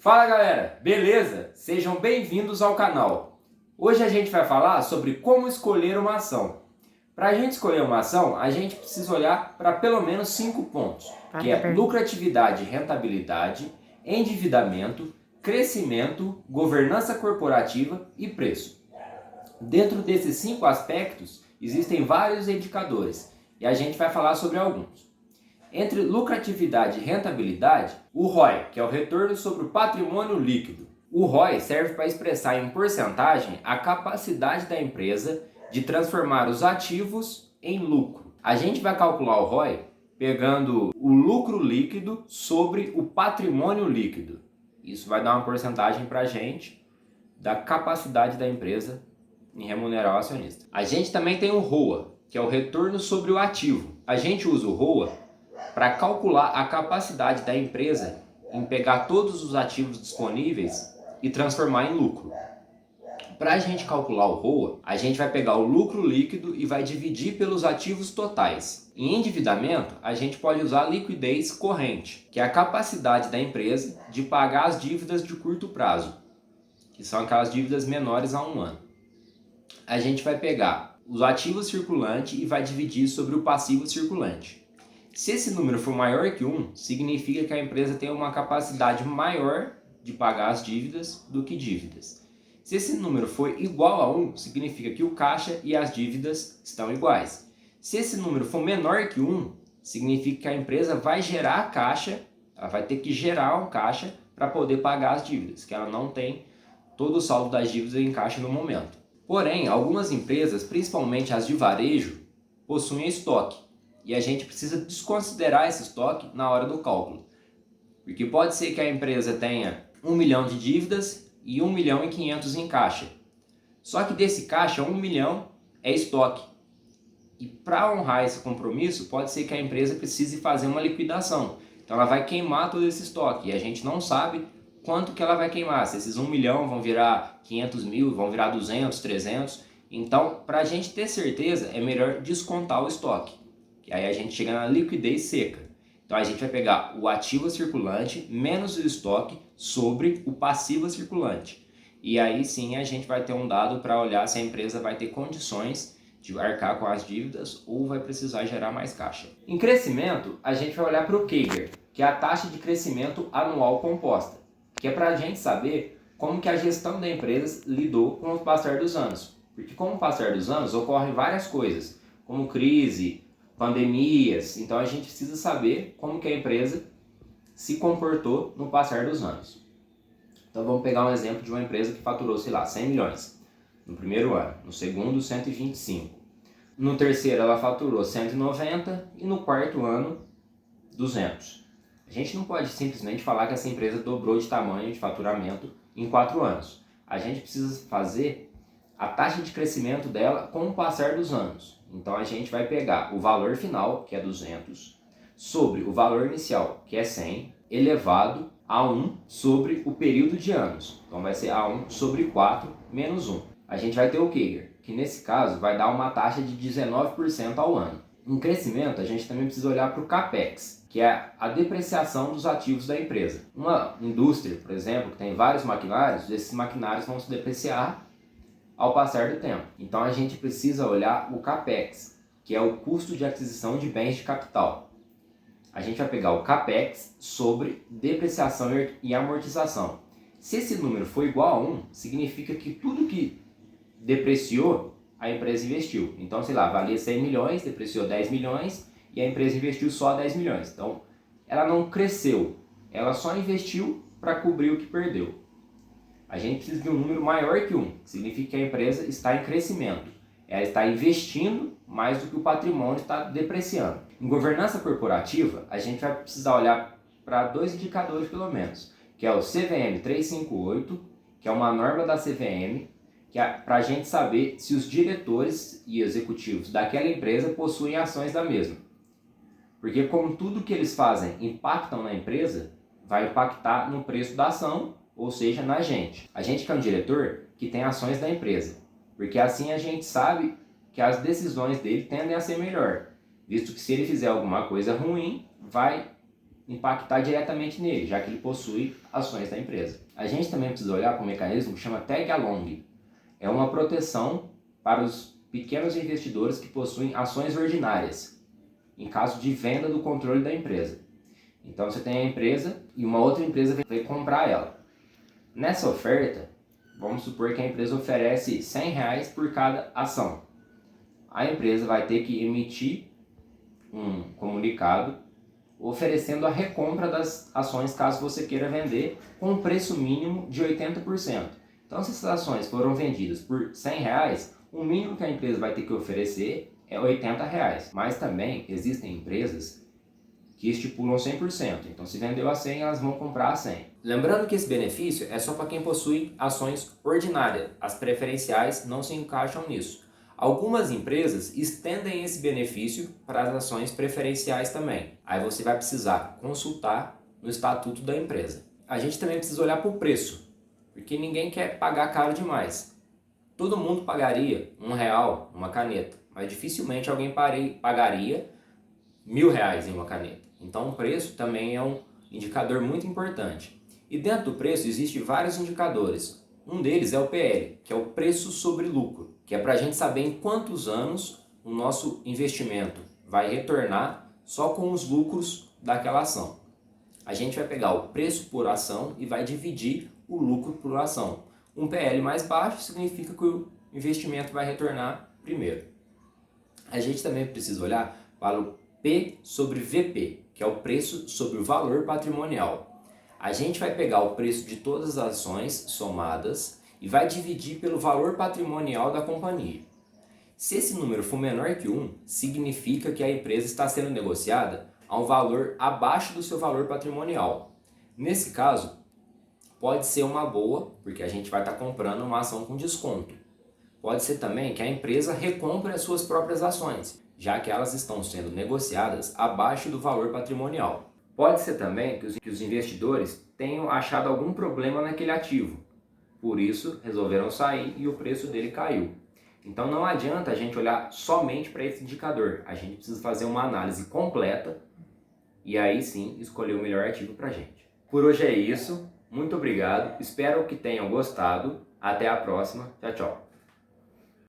Fala galera, beleza? Sejam bem-vindos ao canal. Hoje a gente vai falar sobre como escolher uma ação. Para a gente escolher uma ação, a gente precisa olhar para pelo menos 5 pontos, que é lucratividade, rentabilidade, endividamento, crescimento, governança corporativa e preço. Dentro desses 5 aspectos, existem vários indicadores e a gente vai falar sobre alguns. Entre lucratividade e rentabilidade, o ROI, que é o retorno sobre o patrimônio líquido. O ROI serve para expressar em porcentagem a capacidade da empresa de transformar os ativos em lucro. A gente vai calcular o ROI pegando o lucro líquido sobre o patrimônio líquido. Isso vai dar uma porcentagem para a gente da capacidade da empresa em remunerar o acionista. A gente também tem o ROA, que é o retorno sobre o ativo. A gente usa o ROA para calcular a capacidade da empresa em pegar todos os ativos disponíveis e transformar em lucro. Para a gente calcular o ROA, a gente vai pegar o lucro líquido e vai dividir pelos ativos totais. Em endividamento, a gente pode usar a liquidez corrente, que é a capacidade da empresa de pagar as dívidas de curto prazo, que são aquelas dívidas menores a 1 ano. A gente vai pegar os ativos circulantes e vai dividir sobre o passivo circulante. Se esse número for maior que 1, significa que a empresa tem uma capacidade maior de pagar as dívidas do que dívidas. Se esse número for igual a 1, significa que o caixa e as dívidas estão iguais. Se esse número for menor que 1, significa que a empresa vai gerar caixa, ela vai ter que gerar um caixa para poder pagar as dívidas, que ela não tem todo o saldo das dívidas em caixa no momento. Porém, algumas empresas, principalmente as de varejo, possuem estoque. E a gente precisa desconsiderar esse estoque na hora do cálculo. Porque pode ser que a empresa tenha 1 milhão de dívidas e 1 milhão e 500 em caixa. Só que desse caixa, 1 milhão é estoque. E para honrar esse compromisso, pode ser que a empresa precise fazer uma liquidação. Então ela vai queimar todo esse estoque. E a gente não sabe quanto que ela vai queimar. Se esses 1 milhão vão virar 500 mil, vão virar 200, 300. Então, para a gente ter certeza, é melhor descontar o estoque. Aí a gente chega na liquidez seca. Então a gente vai pegar o ativo circulante menos o estoque sobre o passivo circulante. E aí sim a gente vai ter um dado para olhar se a empresa vai ter condições de arcar com as dívidas ou vai precisar gerar mais caixa. Em crescimento, a gente vai olhar para o CAGR, que é a taxa de crescimento anual composta, que é para a gente saber como que a gestão da empresa lidou com o passar dos anos. Porque com o passar dos anos ocorrem várias coisas, como crise, pandemias, então a gente precisa saber como que a empresa se comportou no passar dos anos. Então vamos pegar um exemplo de uma empresa que faturou, 100 milhões no primeiro ano, no segundo 125, no terceiro ela faturou 190 e no quarto ano 200. A gente não pode simplesmente falar que essa empresa dobrou de tamanho de faturamento em 4 anos. A gente precisa fazer a taxa de crescimento dela com o passar dos anos. Então a gente vai pegar o valor final, que é 200, sobre o valor inicial, que é 100, elevado a 1 sobre o período de anos. Então vai ser A1 sobre 4 menos 1. A gente vai ter o CAGR, que nesse caso vai dar uma taxa de 19% ao ano. Em crescimento, a gente também precisa olhar para o CAPEX, que é a depreciação dos ativos da empresa. Uma indústria, por exemplo, que tem vários maquinários, esses maquinários vão se depreciar ao passar do tempo. Então a gente precisa olhar o CAPEX, que é o custo de aquisição de bens de capital. A gente vai pegar o CAPEX sobre depreciação e amortização. Se esse número for igual a 1, significa que tudo que depreciou, a empresa investiu. Então, valia 100 milhões, depreciou 10 milhões e a empresa investiu só 10 milhões. Então, ela não cresceu, ela só investiu para cobrir o que perdeu. A gente precisa de um número maior que 1, que significa que a empresa está em crescimento. Ela está investindo mais do que o patrimônio está depreciando. Em governança corporativa, a gente vai precisar olhar para 2 indicadores pelo menos, que é o CVM 358, que é uma norma da CVM, que é para a gente saber se os diretores e executivos daquela empresa possuem ações da mesma. Porque como tudo que eles fazem impactam na empresa, vai impactar no preço da ação, ou seja, na gente. A gente que é um diretor que tem ações da empresa, porque assim a gente sabe que as decisões dele tendem a ser melhor, visto que se ele fizer alguma coisa ruim, vai impactar diretamente nele, já que ele possui ações da empresa. A gente também precisa olhar para um mecanismo que chama Tag Along. É uma proteção para os pequenos investidores que possuem ações ordinárias, em caso de venda do controle da empresa. Então você tem a empresa e uma outra empresa vai comprar ela. Nessa oferta, vamos supor que a empresa oferece R$100 por cada ação. A empresa vai ter que emitir um comunicado oferecendo a recompra das ações caso você queira vender com um preço mínimo de 80%. Então, se essas ações foram vendidas por R$100, o mínimo que a empresa vai ter que oferecer é R$80. Mas também existem empresas que estipulam 100%. Então, se vendeu a 100, elas vão comprar a 100. Lembrando que esse benefício é só para quem possui ações ordinárias. As preferenciais não se encaixam nisso. Algumas empresas estendem esse benefício para as ações preferenciais também. Aí você vai precisar consultar no estatuto da empresa. A gente também precisa olhar para o preço, porque ninguém quer pagar caro demais. Todo mundo pagaria R$1 uma caneta, mas dificilmente alguém pagaria R$1.000 em uma caneta. Então o preço também é um indicador muito importante. E dentro do preço existem vários indicadores. Um deles é o PL, que é o preço sobre lucro, que é para a gente saber em quantos anos o nosso investimento vai retornar só com os lucros daquela ação. A gente vai pegar o preço por ação e vai dividir o lucro por ação. Um PL mais baixo significa que o investimento vai retornar primeiro. A gente também precisa olhar para o P sobre VP, que é o preço sobre o valor patrimonial. A gente vai pegar o preço de todas as ações somadas e vai dividir pelo valor patrimonial da companhia. Se esse número for menor que 1, significa que a empresa está sendo negociada a um valor abaixo do seu valor patrimonial. Nesse caso, pode ser uma boa, porque a gente vai estar comprando uma ação com desconto. Pode ser também que a empresa recompre as suas próprias ações, já que elas estão sendo negociadas abaixo do valor patrimonial. Pode ser também que os investidores tenham achado algum problema naquele ativo, por isso resolveram sair e o preço dele caiu. Então não adianta a gente olhar somente para esse indicador, a gente precisa fazer uma análise completa e aí sim escolher o melhor ativo para a gente. Por hoje é isso, muito obrigado, espero que tenham gostado, até a próxima, tchau, tchau.